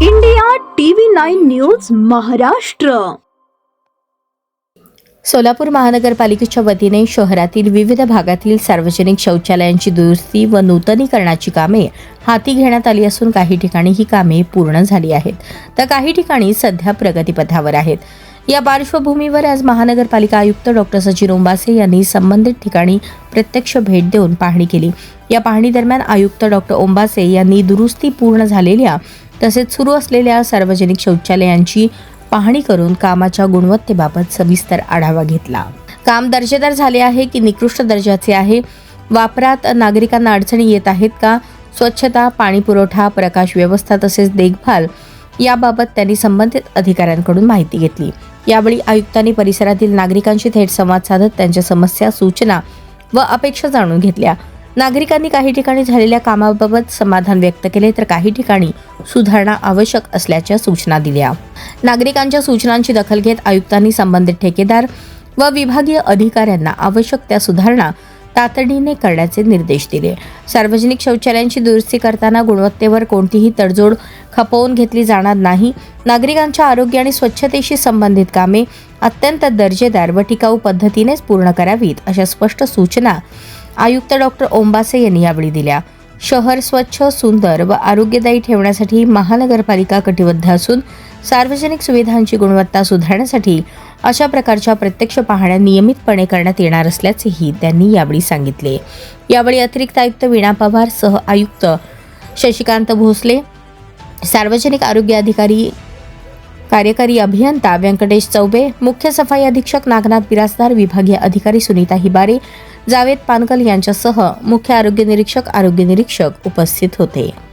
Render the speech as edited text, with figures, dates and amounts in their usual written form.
India TV 9 news Maharashtra. Solapur महानगरपालिकेच्या वतीने शहरातील विविध भागातील सार्वजनिक शौचालयांची दुरुस्ती व नूतनीकरणाची कामे हाती घेण्यात आली असून काही ठिकाणी ही कामे पूर्ण झाली आहेत, तर काही ठिकाणी सध्या प्रगतीपथावर आहेत. या पार्श्वभूमीवर आज महानगरपालिका आयुक्त डॉक्टर सचिन ओंबासे यांनी संबंधित ठिकाणी प्रत्यक्ष भेट देऊन पाहणी केली. या पाहणी दरम्यान आयुक्त डॉक्टर ओंबासे यांनी दुरुस्ती पूर्ण झालेल्या तसेच सुरू असलेल्या सार्वजनिक शौचालयांची पाहणी करून कामाच्या गुणवत्तेबाबत सविस्तर आढावा घेतला. काम दर्जेदार झाले आहे की निकृष्ट दर्जाचे आहे, वापरात नागरिकांना अडचणी येत आहेत का, स्वच्छता, पाणी पुरवठा, प्रकाश व्यवस्था तसेच देखभाल याबाबत त्यांनी संबंधित अधिकाऱ्यांकडून माहिती घेतली. यावेळी आयुक्तांनी परिसरातील नागरिकांशी थेट संवाद साधत त्यांच्या समस्या, सूचना व अपेक्षा जाणून घेतल्या. नागरिकांनी काही ठिकाणी झालेल्या कामाबाबत समाधान व्यक्त केले, तर काही ठिकाणी सुधारणा आवश्यक असल्याच्या सूचना दिल्या. नागरिकांच्या सूचनांची दखल घेत आयुक्तांनी संबंधित ठेकेदार व विभागीय अधिकाऱ्यांना आवश्यक त्या सुधारणा तातडीने करण्याचे निर्देश दिले. सार्वजनिक शौचालयांची दुरुस्ती करताना गुणवत्तेवर कोणतीही तडजोड खपवून घेतली जाणार नाही. नागरिकांच्या आरोग्य आणि स्वच्छतेशी संबंधित कामे अत्यंत दर्जेदार व टिकाऊ पद्धतीनेच पूर्ण करावीत, अशा स्पष्ट सूचना आयुक्त डॉक्टर ओंबासे यांनी यावेळी दिल्या. शहर स्वच्छ, सुंदर व आरोग्यदायी ठेवण्यासाठी महानगरपालिका कटिबद्ध असून सार्वजनिक सुविधांची गुणवत्ता सुधारण्यासाठी अशा प्रकारच्या प्रत्यक्ष पाहण्या नियमितपणे करण्यात येणार असल्याचेही त्यांनी यावेळी सांगितले. यावेळी अतिरिक्त आयुक्त वीणा पवार, सह आयुक्त शशिकांत भोसले, सार्वजनिक आरोग्य अधिकारी कार्यकारी अभियंता व्यंकटेश चौबे, मुख्य सफाई अधीक्षक नागनाथ बिराजदार, विभागीय अधिकारी सुनीता हिबारे, जावेद पानकल यांच्यासह मुख्य आरोग्य निरीक्षक उपस्थित होते.